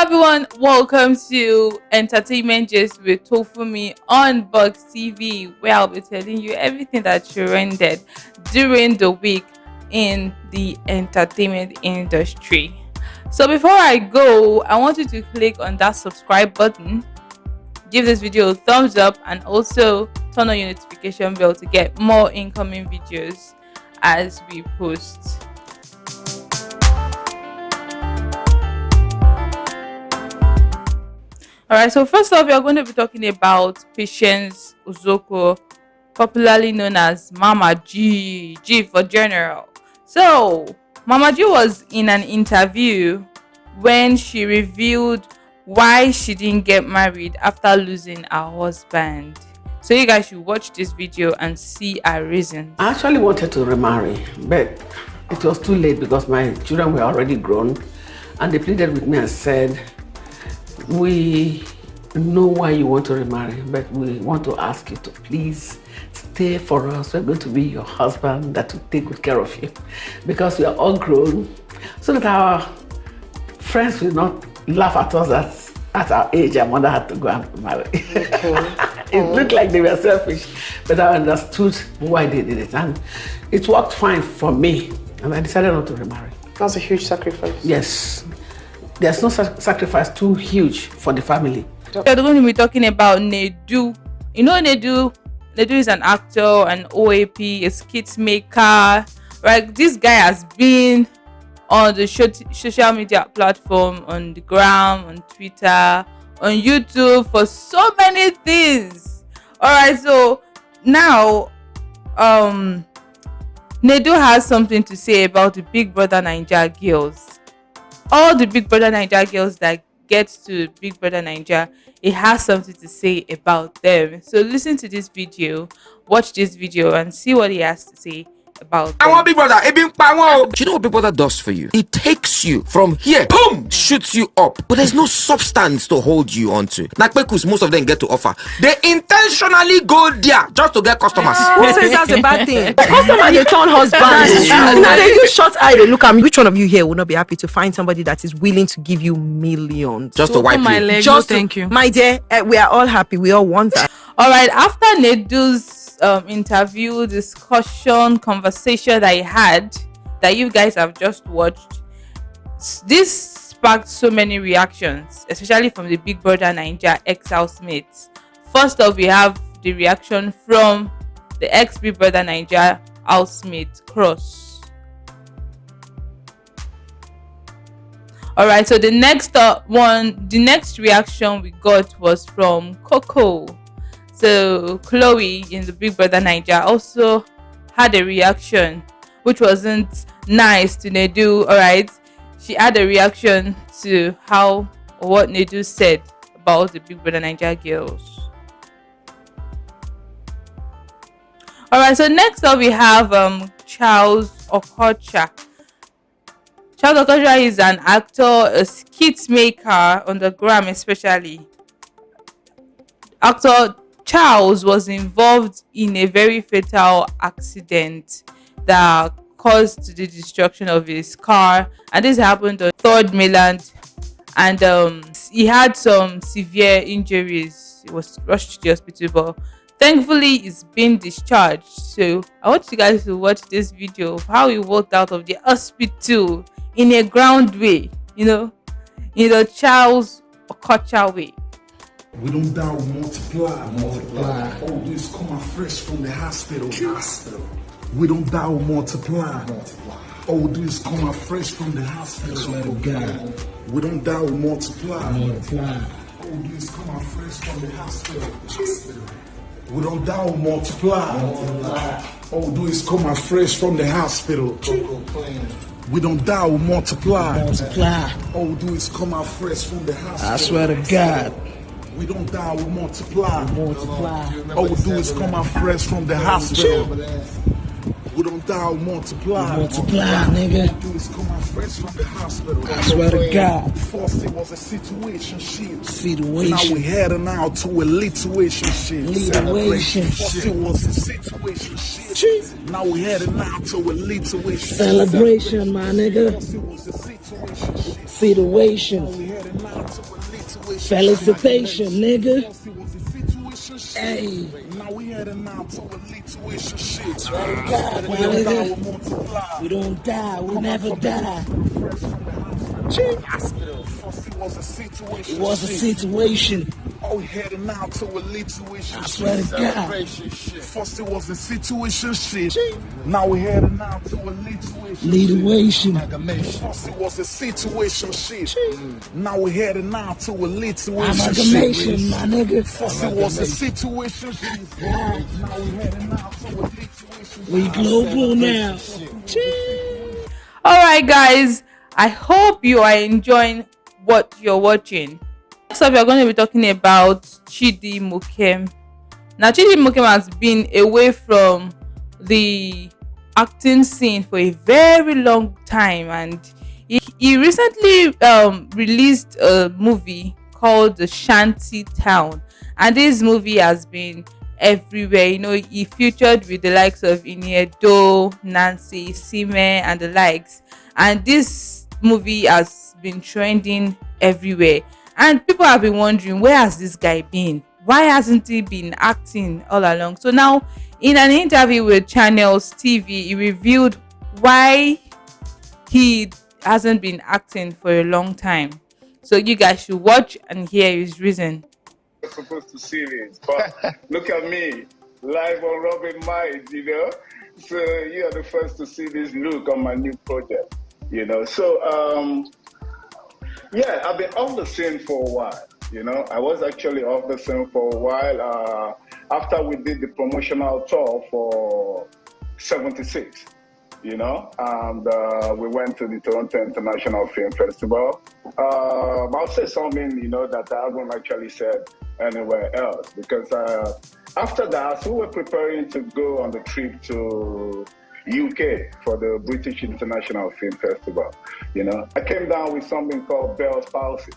everyone, welcome to Entertainment Gist with Tofumi on Box TV, where I'll be telling you everything that trended during the week in the entertainment industry. So before I go, I want you to click on that subscribe button, give this video a thumbs up, and also turn on your notification bell to get more incoming videos as we post. Alright, so first off, we are going to be talking about Patience Uzoko, popularly known as Mama G for general. So, Mama G was in an interview when she revealed why she didn't get married after losing her husband. So you guys should watch this video and see her reason. I actually wanted to remarry, but it was too late because my children were already grown, and they pleaded with me and said, we know why you want to remarry, but we want to ask you to please stay for us. We're going to be your husband that will take good care of you because we are all grown, so that our friends will not laugh at us at our age our mother had to go and marry. It looked like they were selfish, but I understood why they did it, and it worked fine for me, and I decided not to remarry. That's a huge sacrifice. Yes. There's no sacrifice too huge for the family. We're going to be talking about Nedu. You know Nedu? Nedu is an actor, an OAP, a skit maker. Right? This guy has been on the social media platform, on the gram, on Twitter, on YouTube for so many things. Alright, so now Nedu has something to say about the Big Brother Naija girls. All the Big Brother Naija girls that get to Big Brother Naija, it has something to say about them. So listen to this video, watch this video, and see what he has to say about them. I want Big Brother. Do you know what Big Brother does for you? It takes you from here, boom, shoots you up, but there's no substance to hold you onto. Like Pekus, most of them get to offer. They intentionally go there just to get customers. Who says that's a bad thing? Customer, they turn husbands. Now they use short eye. They look at me. Which one of you here would not be happy to find somebody that is willing to give you millions? Just to wipe my you. leg. Just no, thank you. My dear, we are all happy. We all want that. All right, after Nedu's interview, discussion, conversation that he had, that you guys have just watched, this sparked so many reactions, especially from the Big Brother Naija ex-housemates. First off, we have the reaction from the ex-Big Brother Naija housemate, Cross. All right, so the next reaction we got was from Coco. So Chloe in the Big Brother Naija also had a reaction which wasn't nice to Nedu. All right, she had a reaction to what Nedu said about the Big Brother Naija girls. All right, so next up we have Charles Okocha. Charles Okocha is an actor, a skit maker on the gram especially. Actor Charles was involved in a very fatal accident that caused the destruction of his car, and this happened on 3rd Mainland, and he had some severe injuries. He was rushed to the hospital, but thankfully he's been discharged. So I want you guys to watch this video of how he walked out of the hospital in a ground way, in the Charles Okocha way. We don't doubt, multiply. Oh, this come fresh from the hospital. We don't doubt, multiply. Oh, this come fresh from the hospital. We don't doubt, multiply. Oh, this come fresh from the hospital. We don't doubt, multiply. Oh, this come fresh from the hospital. We don't doubt, multiply. Oh, this come fresh from the hospital. I swear to God. We don't die, we multiply. All we do is come out fresh from the hospital. We don't die, we multiply. Multiply, nigga. All we do is come out fresh from the hospital. I swear to God. First it was a situation shit. Situation. Now we heading out to a lituation shit. Lituation First shit. it was a situation shit. Now we heading out to a lituation. Celebration, my nigga. First it was a situation shit. Situation. Now we heading out to a lituation. Felicitation, nigga. First it was a situation shit. Hey. Now we heading out to a lituation shit. God, my We don't die, nigga. we multiply. We don't die, we never die. First it was a situation. It was a shit. situation. Oh, we heading out to a lituation. I swear to God. First it was a situation shit. Now we heading out to a lituation. Lituation. First it was a situation shit. Now we heading out to a lituation. Amalgamation, my nigga. First it was a situation shit. Now we heading out to a lituation. We global now. All right, guys. I hope you are enjoying what you're watching. Next up, we are going to be talking about Chidi Mokeme. Now, Chidi Mokeme has been away from the acting scene for a very long time, and he recently released a movie called The Shanty Town, and this movie has been everywhere. You know, he featured with the likes of Nedu, Nancy, Sime, and the likes, and this movie has been trending everywhere, and people have been wondering, where has this guy been? Why hasn't he been acting all along? So now, in an interview with Channels TV, he revealed why he hasn't been acting for a long time. So you guys should watch and hear his reason. You're supposed to see this, but look at me, live on Robin Mind, you know. So you are the first to see this look on my new project, you know. So yeah, I've been off the scene for a while. You know, I was actually off the scene for a while after we did the promotional tour for 76. You know, and we went to the Toronto International Film Festival. I'll say something, you know, that I haven't actually said anywhere else, because after that, we were preparing to go on the trip to UK for the British International Film Festival. You know, I came down with something called Bell's palsy.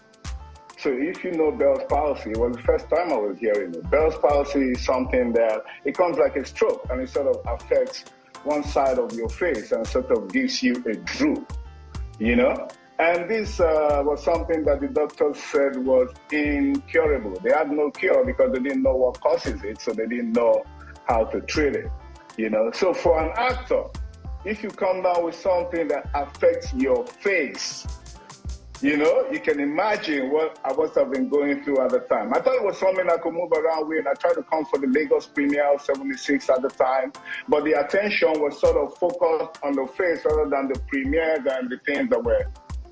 So if you know Bell's palsy, it was the first time I was hearing it. Bell's palsy is something that it comes like a stroke, and it sort of affects one side of your face and sort of gives you a droop, you know? And this was something that the doctors said was incurable. They had no cure because they didn't know what causes it, so they didn't know how to treat it, you know? So for an actor, if you come down with something that affects your face, you know, you can imagine what I must have been going through at the time. I thought it was something I could move around with. I tried to come for the Lagos premiere of 76 at the time, but the attention was sort of focused on the face rather than the premiere and the things that were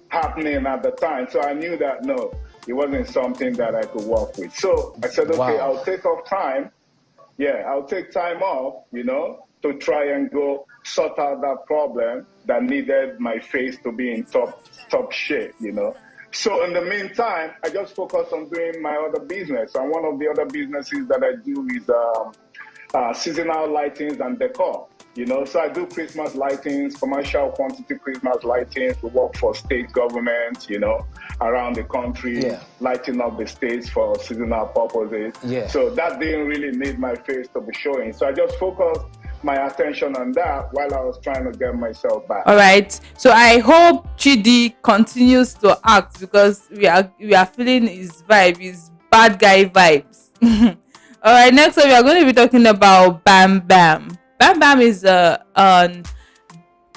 happening at the time. So I knew that, no, it wasn't something that I could work with. So I said, okay, I'll take off time. Yeah, I'll take time off, you know, to try and go sort out that problem that needed my face to be in top shape, you know. So in the meantime, I just focused on doing my other business. And one of the other businesses that I do is seasonal lightings and decor, you know. So I do Christmas lightings, commercial quantity Christmas lightings. We work for state governments, you know, around the country, lighting up the states for seasonal purposes. So that didn't really need my face to be showing. So I just focused my attention on that while I was trying to get myself back. All right, so I hope Chidi continues to act, because we are feeling his vibe, his bad guy vibes. All right, next up we are going to be talking about Bam Bam. Bam Bam is an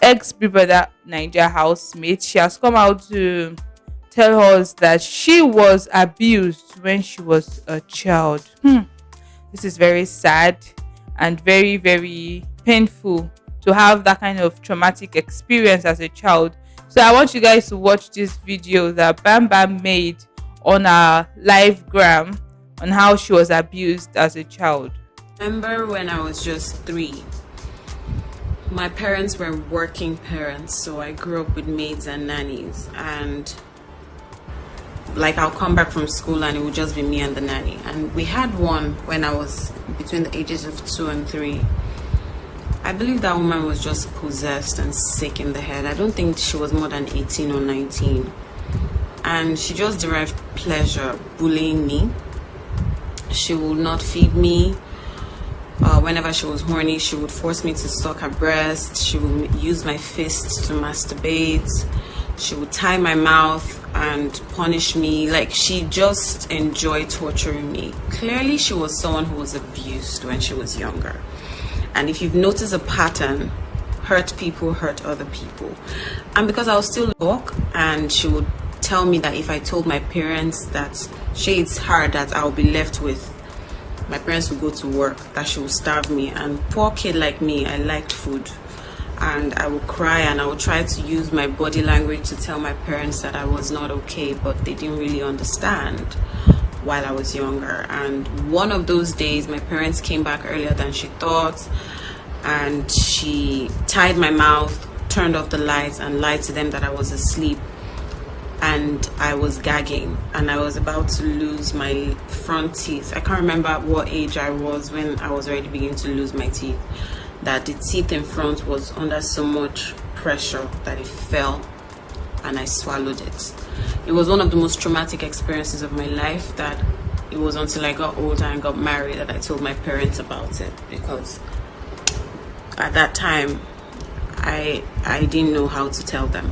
ex-Big Brother Naija housemate. She has come out to tell us that she was abused when she was a child. This is very sad and very, very painful to have that kind of traumatic experience as a child. So I want you guys to watch this video that Bam Bam made on her live gram on how she was abused as a child. I remember when I was just 3. My parents were working parents, so I grew up with maids and nannies, and like I'll come back from school and it would just be me and the nanny. And we had one when I was between the ages of 2 and 3. I believe that woman was just possessed and sick in the head. I don't think she was more than 18 or 19. And she just derived pleasure bullying me. She would not feed me. Whenever she was horny, she would force me to suck her breast. She would use my fists to masturbate. She would tie my mouth and punish me. Like, she just enjoyed torturing me. Clearly, she was someone who was abused when she was younger. And if you've noticed a pattern, hurt people hurt other people. And because I was still walk, and she would tell me that if I told my parents that it's hard that I'll be left with, my parents would go to work, that she would starve me. And poor kid like me, I liked food. And I would cry and I would try to use my body language to tell my parents that I was not okay, but they didn't really understand while I was younger. And one of those days, my parents came back earlier than she thought, and she tied my mouth, turned off the lights, and lied to them that I was asleep and I was gagging and I was about to lose my front teeth. I can't remember what age I was when I was already beginning to lose my teeth, that the teeth in front was under so much pressure that it fell and I swallowed it. It was one of the most traumatic experiences of my life, that it was until I got older and got married that I told my parents about it, because at that time I didn't know how to tell them.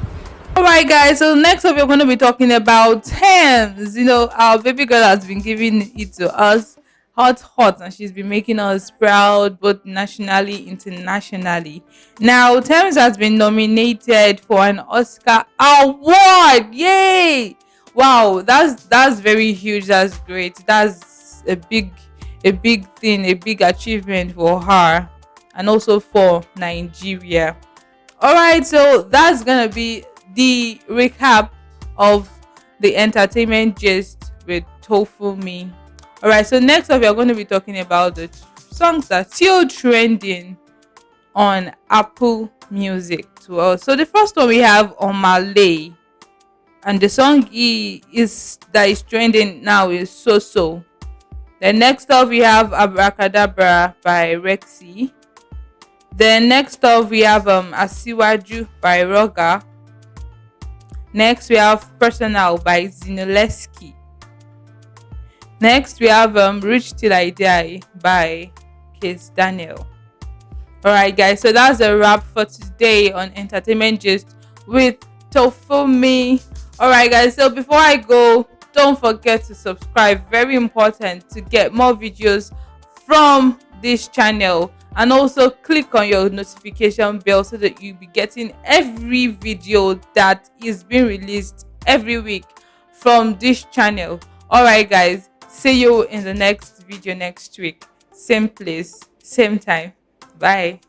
All right, guys. So next up, we're going to be talking about TEMS. You know, our baby girl has been giving it to us hot, and she's been making us proud both nationally, internationally. Now, TEMS has been nominated for an Oscar award. Yay! Wow, that's very huge. That's great. That's a big thing, a big achievement for her, and also for Nigeria. All right, so that's gonna be the recap of the entertainment gist with Tofu Me. All right, so next up, we are going to be talking about the songs that are still trending on Apple Music to us. So the first one we have on Malay, and the song that is trending now is So So. Then next up we have Abracadabra by Rexy. Then next up we have Asiwaju by Roga. Next we have Personal by Zinoleski. Next we have Rich Till I Die by Case Daniel. Alright guys, so that's a wrap for today on Entertainment Gist with Tofu Me. Alright guys, so before I go, don't forget to subscribe, very important, to get more videos from this channel, and also click on your notification bell so that you'll be getting every video that is being released every week from this channel. Alright guys, see you in the next video next week, same place, same time. Bye.